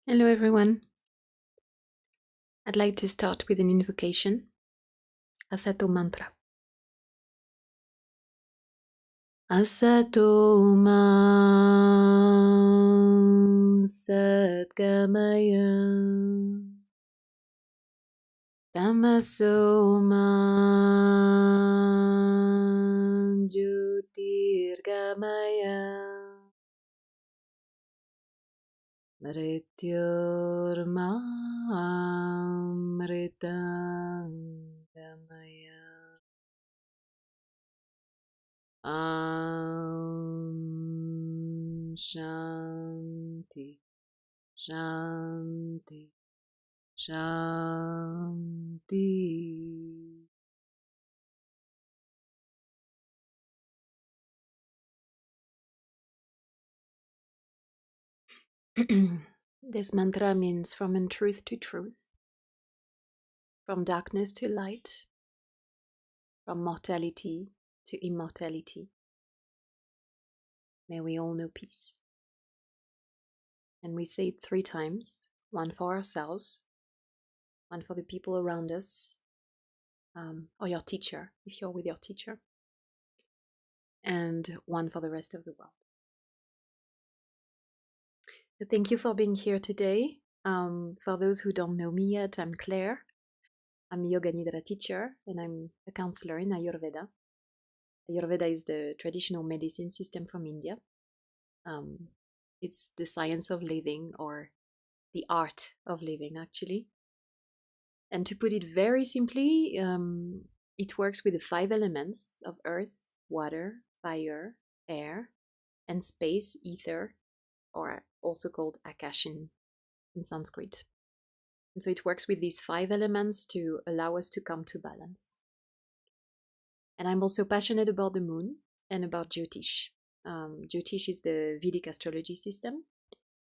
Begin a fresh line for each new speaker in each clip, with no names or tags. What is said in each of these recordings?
Hello everyone. I'd like to start with an invocation, Asato mantra. Asato ma satgamaya Tamaso ma jyotirgamaya Mrityorma amritangamaya Shanti, Shanti, Shanti. This mantra means from untruth to truth, from darkness to light, from mortality to immortality. May we all know peace. And we say it 3 times, one for ourselves, one for the people around us, or your teacher, if you're with your teacher, and one for the rest of the world. So thank you for being here today. For those who don't know me yet, I'm Claire. I'm a Yoga Nidra teacher and I'm a counselor in Ayurveda. Ayurveda is the traditional medicine system from India. It's the science of living, or the art of living, actually. And to put it very simply, it works with the 5 elements of earth, water, fire, air, and space, ether, or also called Akash in Sanskrit. And so it works with these 5 elements to allow us to come to balance. And I'm also passionate about the moon and about Jyotish. Jyotish is the Vedic astrology system.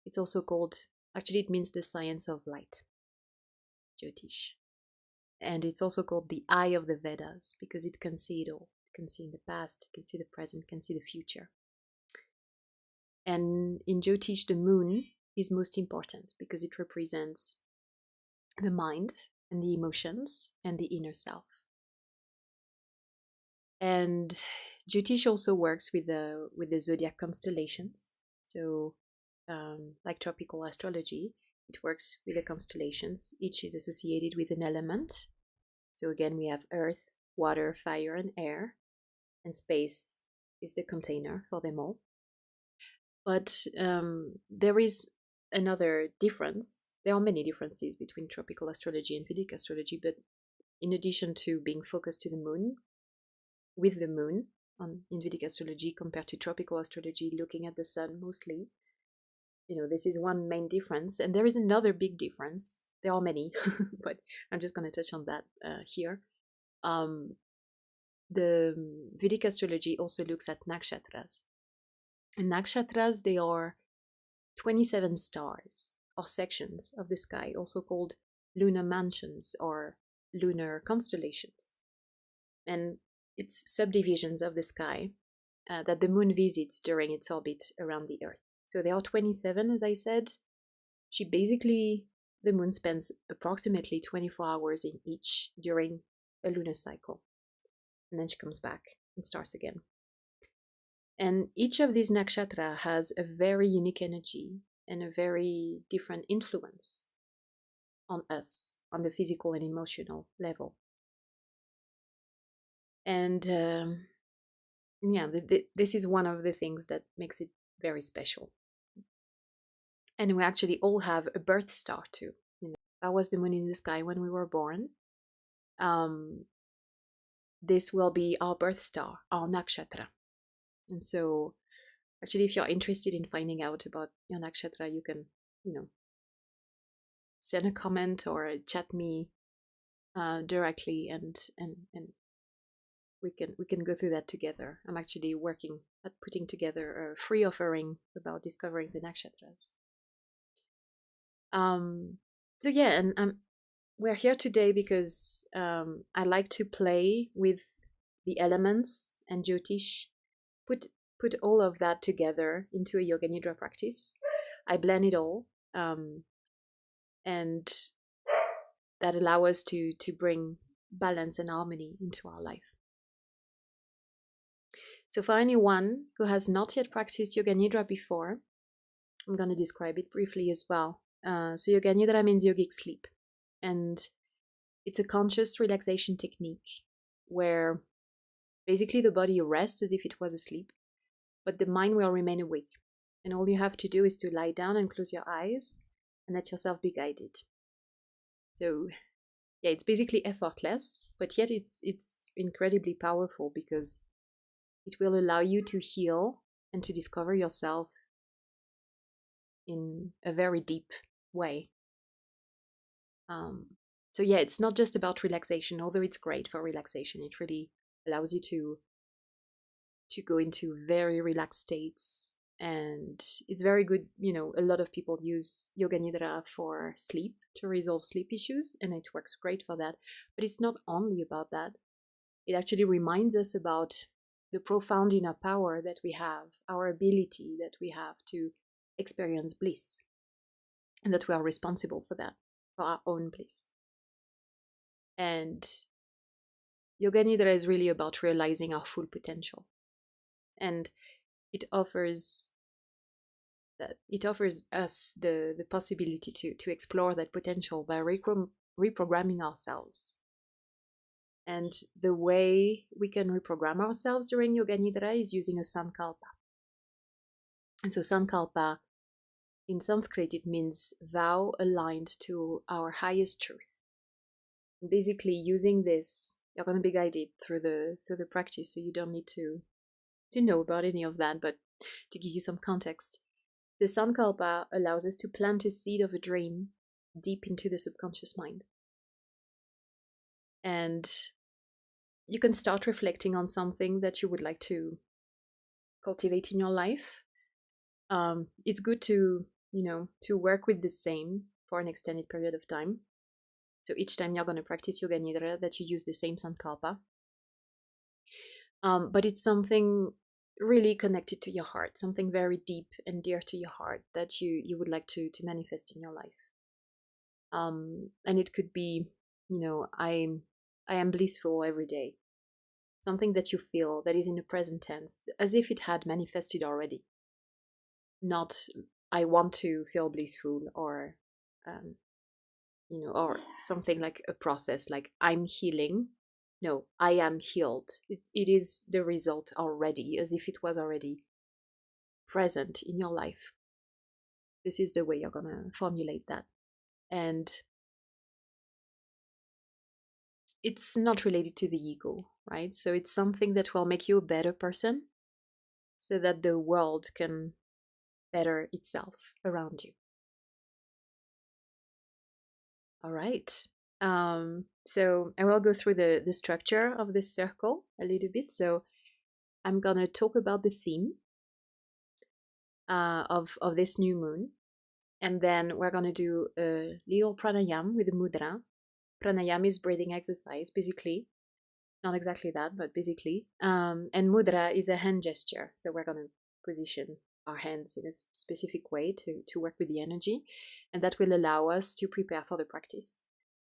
It's also called, actually it means the science of light, Jyotish. And it's also called the eye of the Vedas because it can see it all. It can see in the past, it can see the present, it can see the future. And in Jyotish, the moon is most important because it represents the mind and the emotions and the inner self. And Jyotish also works with the zodiac constellations. So, like tropical astrology, it works with the constellations. Each is associated with an element. So again, we have earth, water, fire, and air, and space is the container for them all. But there is another difference. There are many differences between tropical astrology and Vedic astrology, but in addition to being focused to the moon, with the moon in Vedic astrology compared to tropical astrology, looking at the sun mostly, this is one main difference. And there is another big difference. There are many, but I'm just going to touch on that here. The Vedic astrology also looks at nakshatras. And nakshatras, they are 27 stars or sections of the sky, also called lunar mansions or lunar constellations. And it's subdivisions of the sky that the moon visits during its orbit around the Earth. So there are 27, as I said. The moon spends approximately 24 hours in each during a lunar cycle. And then she comes back and starts again. And each of these nakshatra has a very unique energy and a very different influence on us on the physical and emotional level. And this is one of the things that makes it very special. And we actually all have a birth star too. That was the moon in the sky when we were born. This will be our birth star, our nakshatra. And so, actually, if you're interested in finding out about your nakshatra, you can, send a comment or chat me directly, and we can go through that together. I'm actually working at putting together a free offering about discovering the nakshatras. So yeah, and we're here today because I like to play with the elements and Jyotish, put all of that together into a Yoga Nidra practice. I blend it all. and that allow us to bring balance and harmony into our life. So for anyone who has not yet practiced Yoga Nidra before, I'm going to describe it briefly as well. So Yoga Nidra means yogic sleep, and it's a conscious relaxation technique where basically the body rests as if it was asleep, but the mind will remain awake. And all you have to do is to lie down and close your eyes and let yourself be guided. So yeah, it's basically effortless, but yet it's incredibly powerful because it will allow you to heal and to discover yourself in a very deep way. So yeah, it's not just about relaxation, although it's great for relaxation. It really allows you to go into very relaxed states, and it's very good. A lot of people use Yoga Nidra for sleep, to resolve sleep issues, and it works great for that. But it's not only about that. It actually reminds us about the profound inner power that we have, our ability that we have to experience bliss, and that we are responsible for that, for our own bliss. And Yoga Nidra is really about realizing our full potential. And it offers us the possibility to explore that potential by reprogramming ourselves. And the way we can reprogram ourselves during Yoga Nidra is using a sankalpa. And so sankalpa, in Sanskrit, it means vow aligned to our highest truth. And basically, using this, you're going to be guided through the practice, so you don't need to know about any of that. But to give you some context, the sankalpa allows us to plant a seed of a dream deep into the subconscious mind. And you can start reflecting on something that you would like to cultivate in your life. It's good to work with the same for an extended period of time. So each time you're going to practice Yoga Nidra, that you use the same sankalpa. But it's something really connected to your heart, something very deep and dear to your heart that you would like to manifest in your life. And it could be, I am blissful every day. Something that you feel that is in the present tense, as if it had manifested already. Not, I want to feel blissful, or or something like a process, like I'm healing. No, I am healed. It is the result already, as if it was already present in your life. This is the way you're going to formulate that. And it's not related to the ego, right? So it's something that will make you a better person so that the world can better itself around you. All right. So I will go through the structure of this circle a little bit. So I'm going to talk about the theme of this new moon. And then we're going to do a little pranayam with a mudra. Pranayam is breathing exercise, basically. Not exactly that, but basically. And mudra is a hand gesture. So we're going to position our hands in a specific way to work with the energy. And that will allow us to prepare for the practice.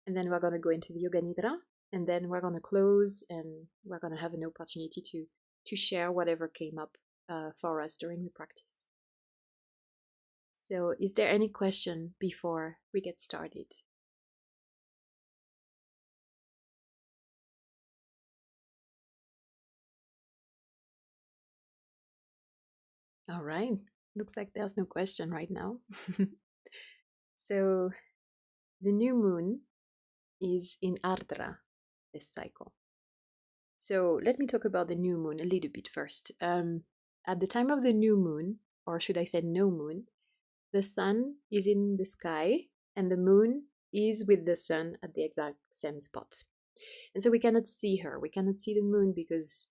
And then we're going to go into the Yoga Nidra. And then we're going to close, and we're going to have an opportunity to share whatever came up for us during the practice. So is there any question before we get started? All right. Looks like there's no question right now. So the new moon is in Ardra this cycle. So let me talk about the new moon a little bit first. At the time of the new moon, or should I say no moon, the sun is in the sky and the moon is with the sun at the exact same spot. And so we cannot see her. We cannot see the moon because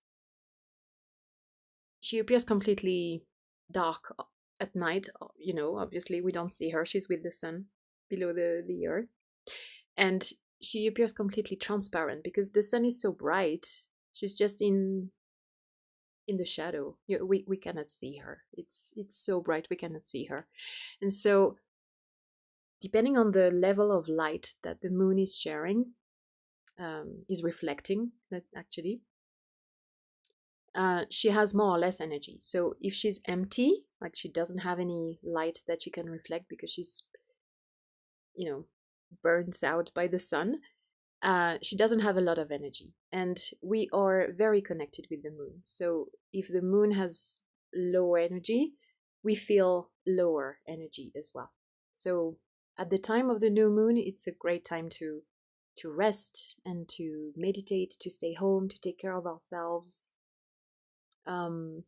she appears completely dark at night. Obviously we don't see her. She's with the sun below the earth. And she appears completely transparent because the sun is so bright. She's just in the shadow. We cannot see her. It's so bright we cannot see her. And so depending on the level of light that the moon is sharing, is reflecting, that actually, she has more or less energy. So if she's empty, like she doesn't have any light that she can reflect because she's, burnt out by the sun, she doesn't have a lot of energy. And we are very connected with the moon. So if the moon has low energy, we feel lower energy as well. So at the time of the new moon, it's a great time to rest and to meditate, to stay home, to take care of ourselves, and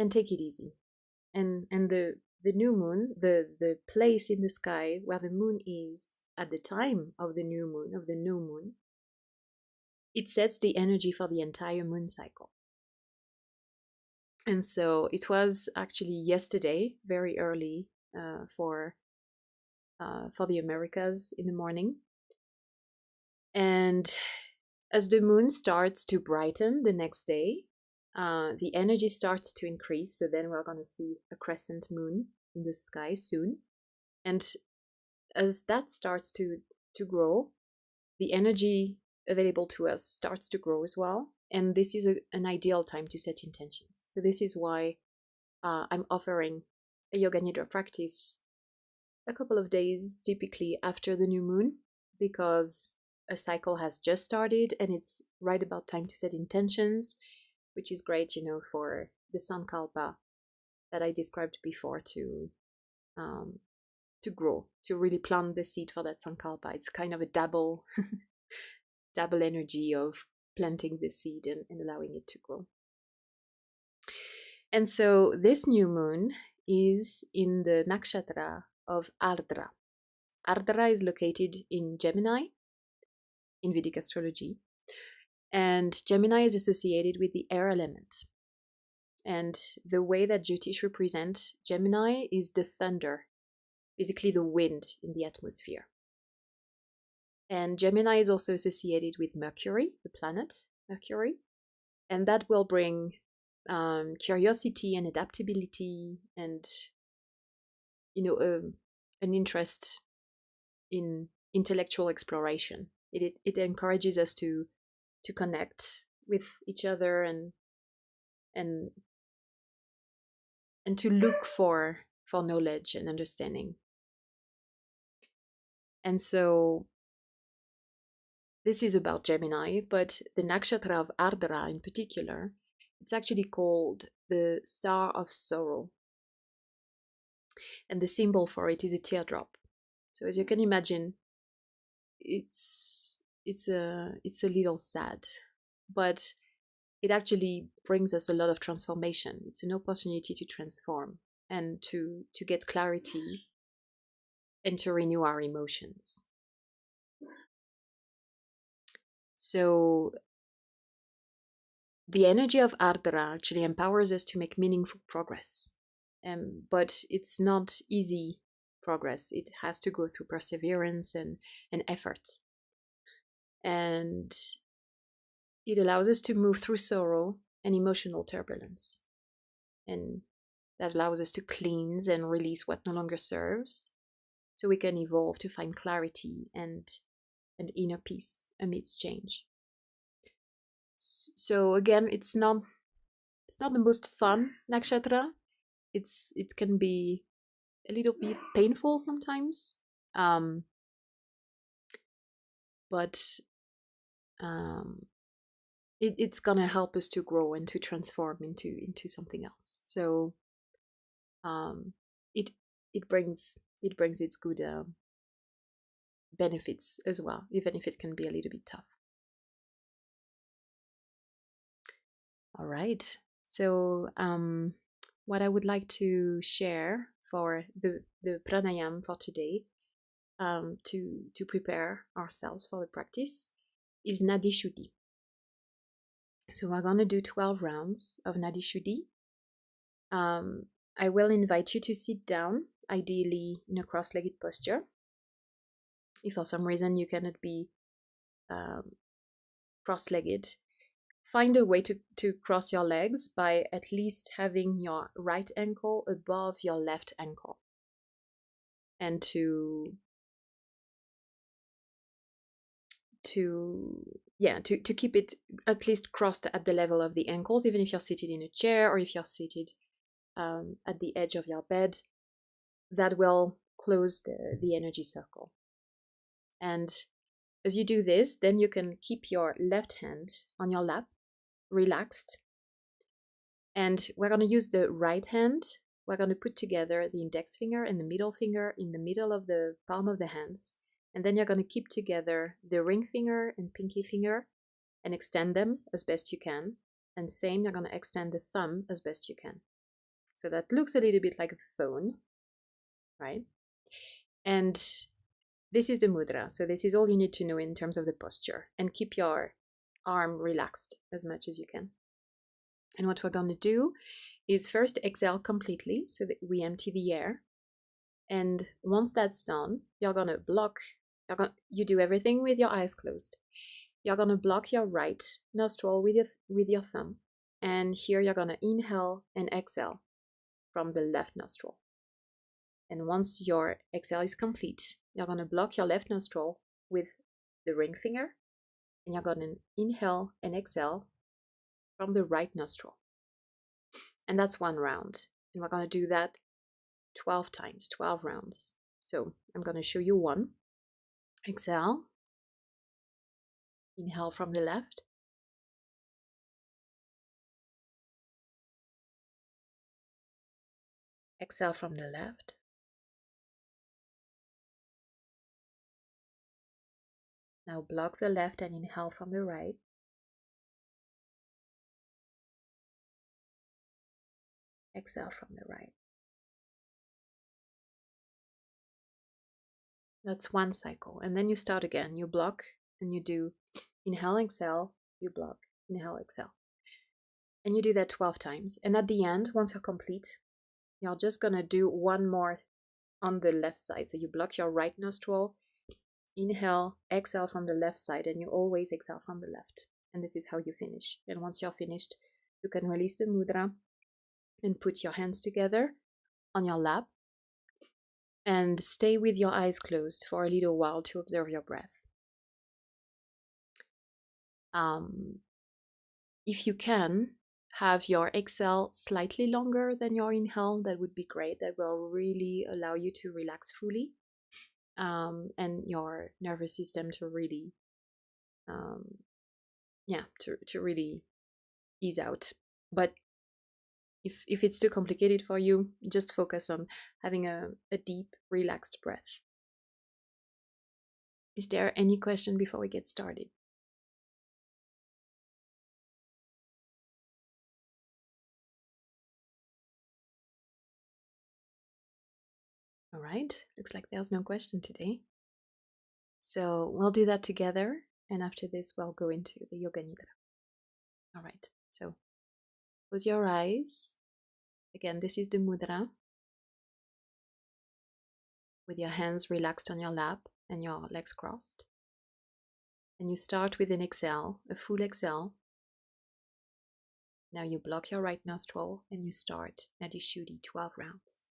take it easy. And the new moon, the place in the sky where the moon is at the time of the new moon, it sets the energy for the entire moon cycle. And so it was actually yesterday, very early, for the Americas in the morning. And as the moon starts to brighten the next day, the energy starts to increase. So then we're going to see a crescent moon in the sky soon. And as that starts to grow, the energy available to us starts to grow as well. And this is an ideal time to set intentions. So this is why I'm offering a Yoga Nidra practice a couple of days typically after the new moon, because a cycle has just started and it's right about time to set intentions, which is great, for the Sankalpa that I described before to grow, to really plant the seed for that Sankalpa. It's kind of a double energy of planting the seed and allowing it to grow. And so this new moon is in the Nakshatra of Ardra. Ardra is located in Gemini in Vedic Astrology. And Gemini is associated with the air element. And the way that Jyotish represents Gemini is the thunder, basically the wind in the atmosphere. And Gemini is also associated with Mercury, the planet Mercury. And that will bring curiosity and adaptability and, an interest in intellectual exploration. It encourages us to connect with each other and to look for knowledge and understanding. And so this is about Gemini, but the Nakshatra of Ardra in particular, it's actually called the Star of Sorrow. And the symbol for it is a teardrop. So as you can imagine, it's a little sad, but it actually brings us a lot of transformation. It's an opportunity to transform and to get clarity and to renew our emotions. So the energy of Ardra actually empowers us to make meaningful progress. But it's not easy progress. It has to go through perseverance and effort. And it allows us to move through sorrow and emotional turbulence. And that allows us to cleanse and release what no longer serves, so we can evolve to find clarity and inner peace amidst change. So again, it's not the most fun nakshatra. It can be a little bit painful sometimes, but it's gonna help us to grow and to transform into something else. So it brings its good benefits as well, even if it can be a little bit tough. All right. So what I would like to share for the pranayam for today, to prepare ourselves for the practice, is Nadi Shuddhi. So we're going to do 12 rounds of Nadi Shuddhi. I will invite you to sit down, ideally in a cross-legged posture. If for some reason you cannot be cross-legged, find a way to cross your legs by at least having your right ankle above your left ankle, and to to keep it at least crossed at the level of the ankles, even if you're seated in a chair or if you're seated at the edge of your bed. That will close the energy circle. And as you do this, then you can keep your left hand on your lap, relaxed. And we're going to use the right hand. We're going to put together the index finger and the middle finger in the middle of the palm of the hands. And then you're going to keep together the ring finger and pinky finger and extend them as best you can. And same, you're going to extend the thumb as best you can. So that looks a little bit like a phone, right? And this is the mudra. So this is all you need to know in terms of the posture. And keep your arm relaxed as much as you can. And what we're going to do is first exhale completely so that we empty the air. And once that's done, you're going to block. You do everything with your eyes closed. You're going to block your right nostril with your thumb. And here you're going to inhale and exhale from the left nostril. And once your exhale is complete, you're going to block your left nostril with the ring finger. And you're going to inhale and exhale from the right nostril. And that's one round. And we're going to do that 12 times, 12 rounds. So I'm going to show you one. Exhale. Inhale from the left. Exhale from the left. Now block the left and inhale from the right. Exhale from the right. That's one cycle. And then you start again. You block and you do inhale, exhale, you block, inhale, exhale. And you do that 12 times. And at the end, once you're complete, you're just going to do one more on the left side. So you block your right nostril, inhale, exhale from the left side, and you always exhale from the left. And this is how you finish. And once you're finished, you can release the mudra and put your hands together on your lap and stay with your eyes closed for a little while to observe your breath. If you can, have your exhale slightly longer than your inhale, that would be great. That will really allow you to relax fully and your nervous system to really, to really ease out. But if it's too complicated for you, just focus on having a deep, relaxed breath. Is there any question before we get started? All right, looks like there's no question today. So we'll do that together. And after this, we'll go into the Yoga Nidra. All right, so close your eyes. Again, this is the mudra. With your hands relaxed on your lap and your legs crossed. And you start with an exhale, a full exhale. Now you block your right nostril and you start Nadi Shuddhi 12 rounds.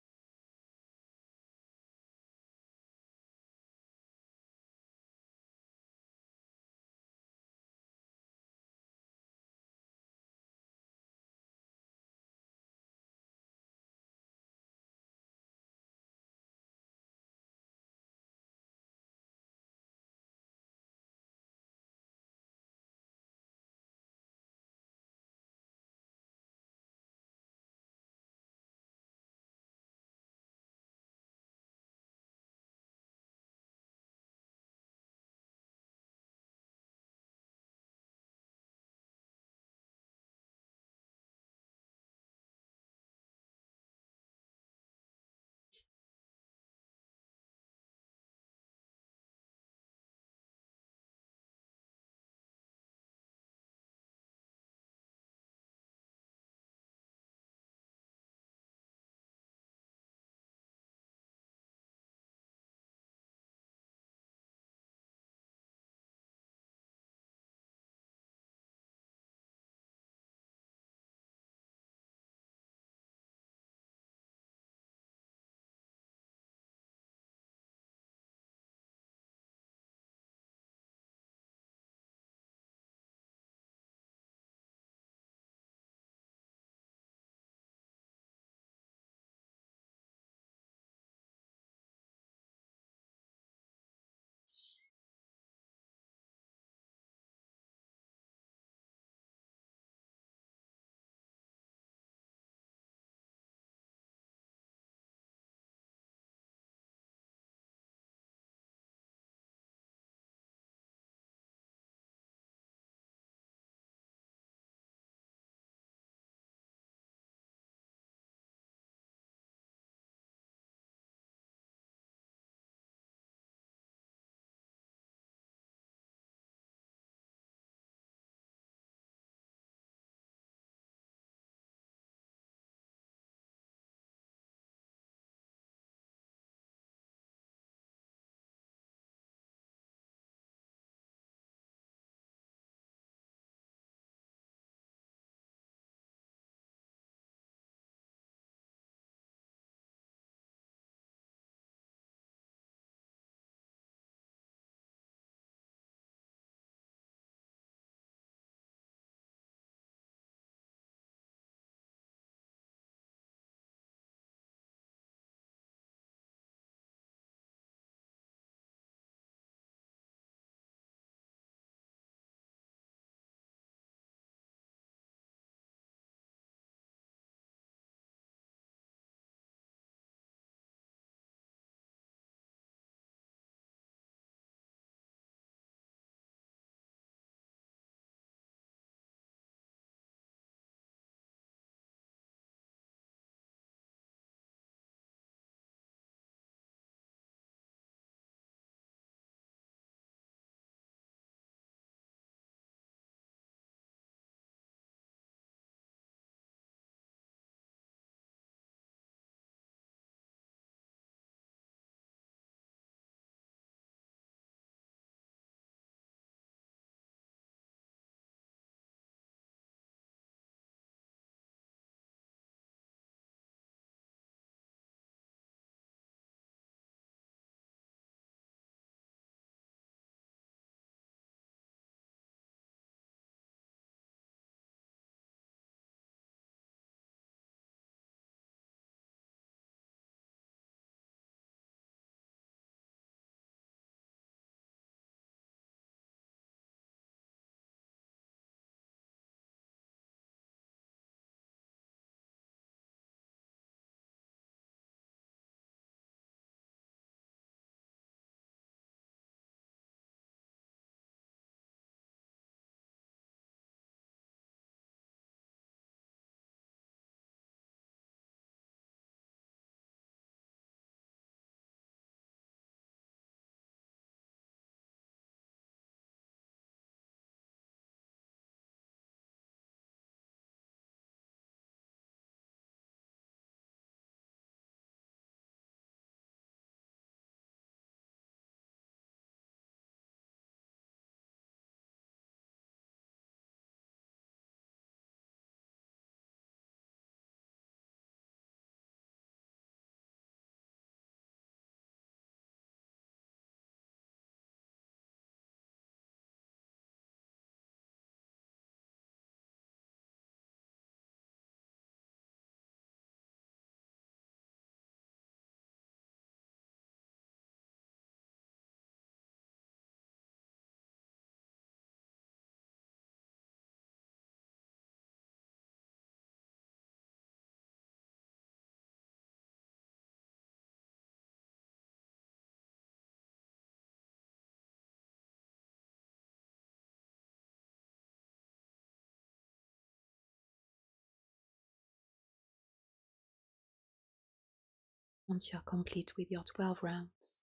Once you're complete with your 12 rounds,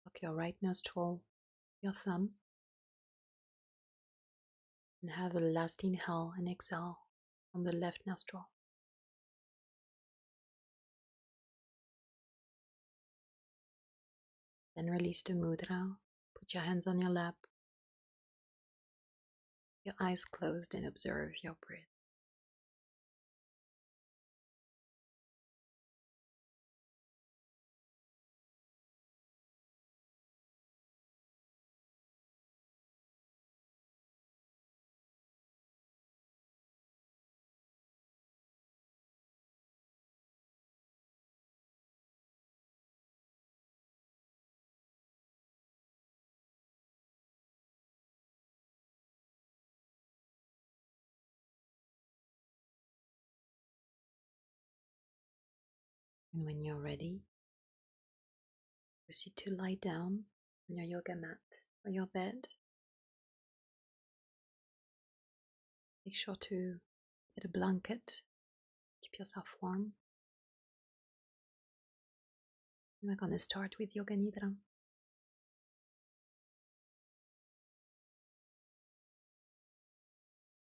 lock your right nostril, your thumb, and have a last inhale and exhale from the left nostril. Then release the mudra. Put your hands on your lap, your eyes closed, and observe your breath. And when you're ready, proceed to lie down on your yoga mat or your bed. Make sure to get a blanket, keep yourself warm. We're going to start with Yoga Nidra.